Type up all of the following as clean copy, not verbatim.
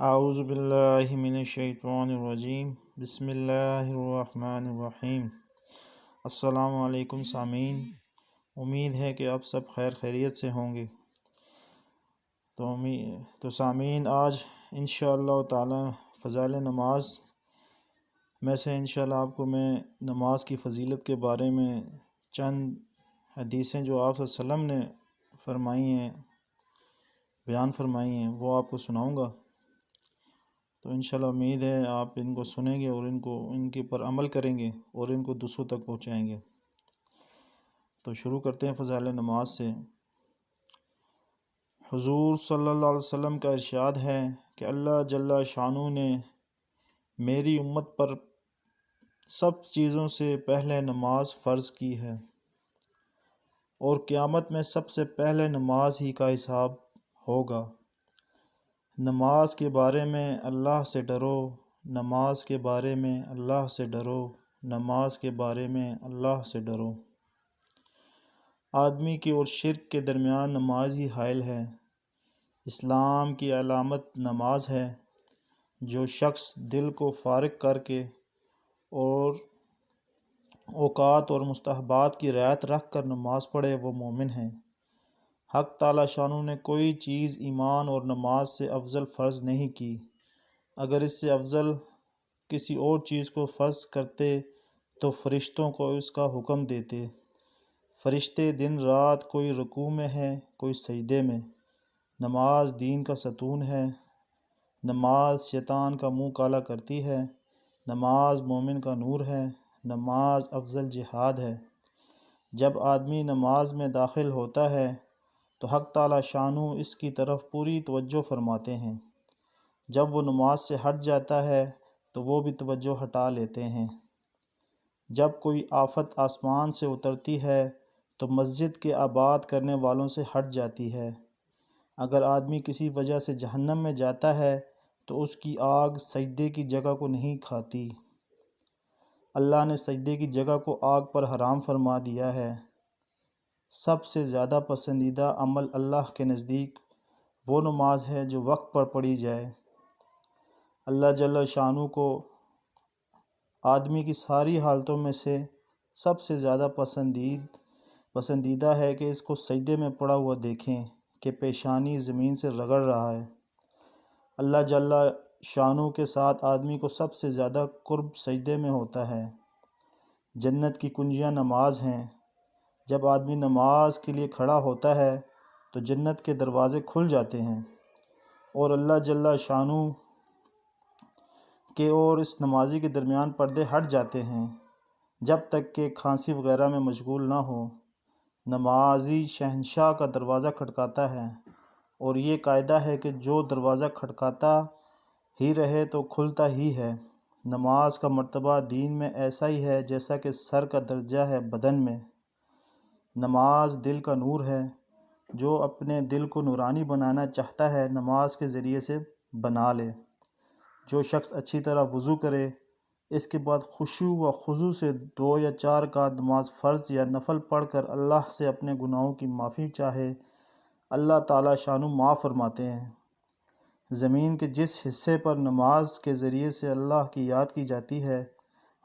اعوذ باللہ من الشیطان الرجیم بسم اللہ الرحمن الرحیم۔ السلام علیکم سامعین، امید ہے کہ آپ سب خیر خیریت سے ہوں گے۔ تو سامعین، آج انشاءاللہ تعالی فضائل نماز میں سے انشاءاللہ آپ کو میں نماز کی فضیلت کے بارے میں چند حدیثیں جو آپ صلی اللہ علیہ وسلم نے فرمائی ہیں، بیان فرمائی ہیں، وہ آپ کو سناؤں گا۔ تو انشاءاللہ امید ہے آپ ان کو سنیں گے اور ان کے پر عمل کریں گے اور ان کو دوسروں تک پہنچائیں گے۔ تو شروع کرتے ہیں فضائل نماز سے۔ حضور صلی اللہ علیہ وسلم کا ارشاد ہے کہ اللہ جل شانہ نے میری امت پر سب چیزوں سے پہلے نماز فرض کی ہے، اور قیامت میں سب سے پہلے نماز ہی کا حساب ہوگا۔ نماز کے بارے میں اللہ سے ڈرو، نماز کے بارے میں اللہ سے ڈرو، نماز کے بارے میں اللہ سے ڈرو۔ آدمی کے اور شرک کے درمیان نماز ہی حائل ہے۔ اسلام کی علامت نماز ہے۔ جو شخص دل کو فارغ کر کے اور اوقات اور مستحبات کی رعایت رکھ کر نماز پڑھے وہ مومن ہے۔ حق تعالی شانہ نے کوئی چیز ایمان اور نماز سے افضل فرض نہیں کی۔ اگر اس سے افضل کسی اور چیز کو فرض کرتے تو فرشتوں کو اس کا حکم دیتے۔ فرشتے دن رات کوئی رکوع میں ہے، کوئی سجدے میں۔ نماز دین کا ستون ہے۔ نماز شیطان کا منہ کالا کرتی ہے۔ نماز مومن کا نور ہے۔ نماز افضل جہاد ہے۔ جب آدمی نماز میں داخل ہوتا ہے تو حق تعالی شانہ اس کی طرف پوری توجہ فرماتے ہیں۔ جب وہ نماز سے ہٹ جاتا ہے تو وہ بھی توجہ ہٹا لیتے ہیں۔ جب کوئی آفت آسمان سے اترتی ہے تو مسجد کے آباد کرنے والوں سے ہٹ جاتی ہے۔ اگر آدمی کسی وجہ سے جہنم میں جاتا ہے تو اس کی آگ سجدے کی جگہ کو نہیں کھاتی۔ اللہ نے سجدے کی جگہ کو آگ پر حرام فرما دیا ہے۔ سب سے زیادہ پسندیدہ عمل اللہ کے نزدیک وہ نماز ہے جو وقت پر پڑھی جائے۔ اللہ جل شانہ کو آدمی کی ساری حالتوں میں سے سب سے زیادہ پسندیدہ ہے کہ اس کو سجدے میں پڑا ہوا دیکھیں کہ پیشانی زمین سے رگڑ رہا ہے۔ اللہ جل شانہ کے ساتھ آدمی کو سب سے زیادہ قرب سجدے میں ہوتا ہے۔ جنت کی کنجیاں نماز ہیں۔ جب آدمی نماز کے لیے کھڑا ہوتا ہے تو جنت کے دروازے کھل جاتے ہیں، اور اللہ جل شانہ کے اور اس نمازی کے درمیان پردے ہٹ جاتے ہیں جب تک کہ کھانسی وغیرہ میں مشغول نہ ہو۔ نمازی شہنشاہ کا دروازہ کھٹکاتا ہے، اور یہ قاعدہ ہے کہ جو دروازہ کھٹکاتا ہی رہے تو کھلتا ہی ہے۔ نماز کا مرتبہ دین میں ایسا ہی ہے جیسا کہ سر کا درجہ ہے بدن میں۔ نماز دل کا نور ہے۔ جو اپنے دل کو نورانی بنانا چاہتا ہے نماز کے ذریعے سے بنا لے۔ جو شخص اچھی طرح وضو کرے، اس کے بعد خشوع و خضوع سے 2 یا 4 رکعت نماز فرض یا نفل پڑھ کر اللہ سے اپنے گناہوں کی معافی چاہے، اللہ تعالی شانہ معاف فرماتے ہیں۔ زمین کے جس حصے پر نماز کے ذریعے سے اللہ کی یاد کی جاتی ہے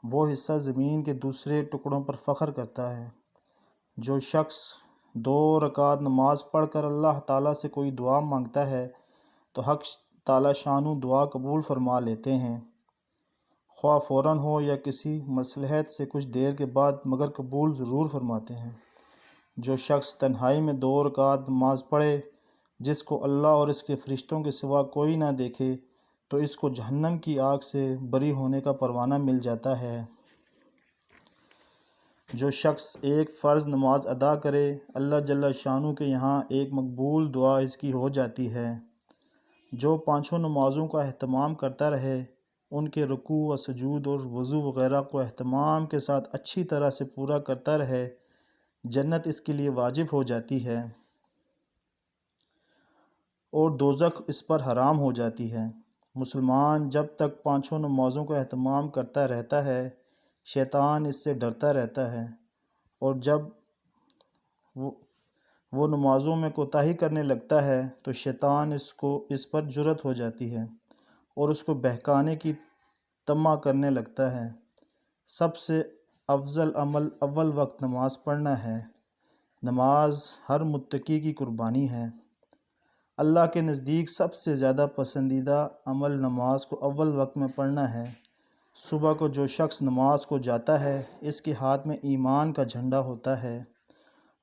وہ حصہ زمین کے دوسرے ٹکڑوں پر فخر کرتا ہے۔ جو شخص 2 رکعت نماز پڑھ کر اللہ تعالیٰ سے کوئی دعا مانگتا ہے تو حق تعالی شانہ دعا قبول فرما لیتے ہیں، خواہ فوراً ہو یا کسی مصلحت سے کچھ دیر کے بعد، مگر قبول ضرور فرماتے ہیں۔ جو شخص تنہائی میں 2 رکعت نماز پڑھے جس کو اللہ اور اس کے فرشتوں کے سوا کوئی نہ دیکھے تو اس کو جہنم کی آگ سے بری ہونے کا پروانہ مل جاتا ہے۔ جو شخص ایک فرض نماز ادا کرے اللہ جل شانہ کے یہاں ایک مقبول دعا اس کی ہو جاتی ہے۔ جو 5 نمازوں کا اہتمام کرتا رہے، ان کے رکوع و سجود اور وضو وغیرہ کو اہتمام کے ساتھ اچھی طرح سے پورا کرتا رہے، جنت اس کے لیے واجب ہو جاتی ہے اور دوزخ اس پر حرام ہو جاتی ہے۔ مسلمان جب تک 5 نمازوں کا اہتمام کرتا رہتا ہے شیطان اس سے ڈرتا رہتا ہے، اور جب وہ نمازوں میں کوتاہی کرنے لگتا ہے تو شیطان اس پر جرأت ہو جاتی ہے اور اس کو بہکانے کی طمع کرنے لگتا ہے۔ سب سے افضل عمل اول وقت نماز پڑھنا ہے۔ نماز ہر متقی کی قربانی ہے۔ اللہ کے نزدیک سب سے زیادہ پسندیدہ عمل نماز کو اول وقت میں پڑھنا ہے۔ صبح کو جو شخص نماز کو جاتا ہے اس کے ہاتھ میں ایمان کا جھنڈا ہوتا ہے،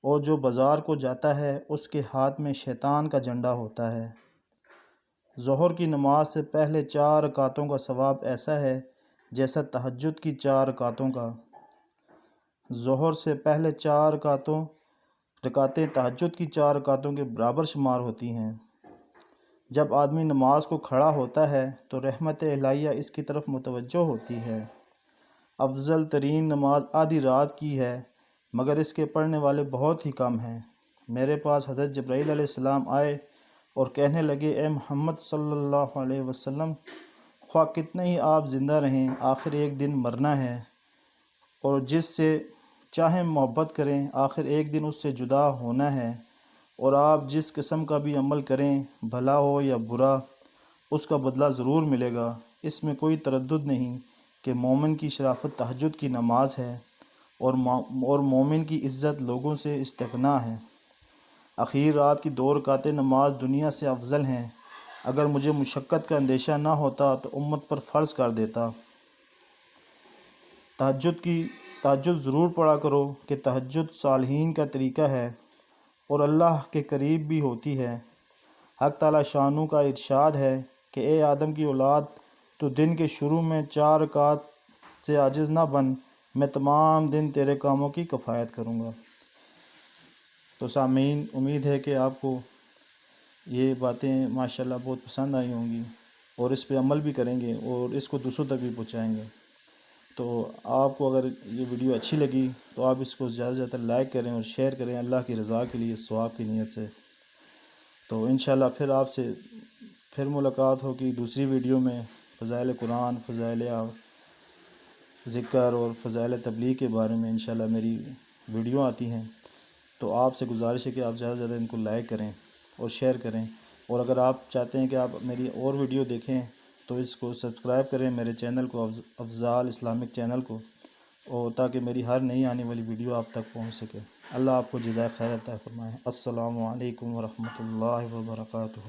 اور جو بازار کو جاتا ہے اس کے ہاتھ میں شیطان کا جھنڈا ہوتا ہے۔ ظہر کی نماز سے پہلے 4 رکعتوں کا ثواب ایسا ہے جیسا تہجد کی 4 رکعتوں کا۔ ظہر سے پہلے 4 رکعتیں تہجد کی 4 رکعتوں کے برابر شمار ہوتی ہیں۔ جب آدمی نماز کو کھڑا ہوتا ہے تو رحمت الہیہ اس کی طرف متوجہ ہوتی ہے۔ افضل ترین نماز آدھی رات کی ہے، مگر اس کے پڑھنے والے بہت ہی کم ہیں۔ میرے پاس حضرت جبرائیل علیہ السلام آئے اور کہنے لگے، اے محمد صلی اللہ علیہ وسلم، خواہ کتنے ہی آپ زندہ رہیں، آخر ایک دن مرنا ہے، اور جس سے چاہیں محبت کریں، آخر ایک دن اس سے جدا ہونا ہے، اور آپ جس قسم کا بھی عمل کریں، بھلا ہو یا برا، اس کا بدلہ ضرور ملے گا۔ اس میں کوئی تردد نہیں کہ مومن کی شرافت تہجد کی نماز ہے، اور مومن کی عزت لوگوں سے استغنا ہے۔ اخیر رات کی 2 رکعتیں نماز دنیا سے افضل ہیں۔ اگر مجھے مشقت کا اندیشہ نہ ہوتا تو امت پر فرض کر دیتا۔ تہجد ضرور پڑھا کرو کہ تہجد صالحین کا طریقہ ہے اور اللہ کے قریب بھی ہوتی ہے۔ حق تعالی شانہ کا ارشاد ہے کہ اے آدم کی اولاد، تو دن کے شروع میں 4 رکعت سے عاجز نہ بن، میں تمام دن تیرے کاموں کی کفایت کروں گا۔ تو سامعین، امید ہے کہ آپ کو یہ باتیں ماشاءاللہ بہت پسند آئی ہوں گی، اور اس پہ عمل بھی کریں گے اور اس کو دوسروں تک بھی پہنچائیں گے۔ تو آپ کو اگر یہ ویڈیو اچھی لگی تو آپ اس کو زیادہ سے زیادہ لائک کریں اور شیئر کریں اللہ کی رضا کے لیے، ثواب کی نیت سے۔ تو انشاءاللہ پھر آپ سے ملاقات ہوگی دوسری ویڈیو میں، فضائل قرآن، فضائل ذکر اور فضائل تبلیغ کے بارے میں انشاءاللہ میری ویڈیو آتی ہیں۔ تو آپ سے گزارش ہے کہ آپ زیادہ سے زیادہ ان کو لائک کریں اور شیئر کریں، اور اگر آپ چاہتے ہیں کہ آپ میری اور ویڈیو دیکھیں تو اس کو سبسکرائب کریں، میرے چینل کو، افضال اسلامک چینل کو، اور تاکہ میری ہر نئی آنے والی ویڈیو آپ تک پہنچ سکے۔ اللہ آپ کو جزائے خیر عطا فرمائے۔ السلام علیکم ورحمۃ اللہ وبرکاتہ۔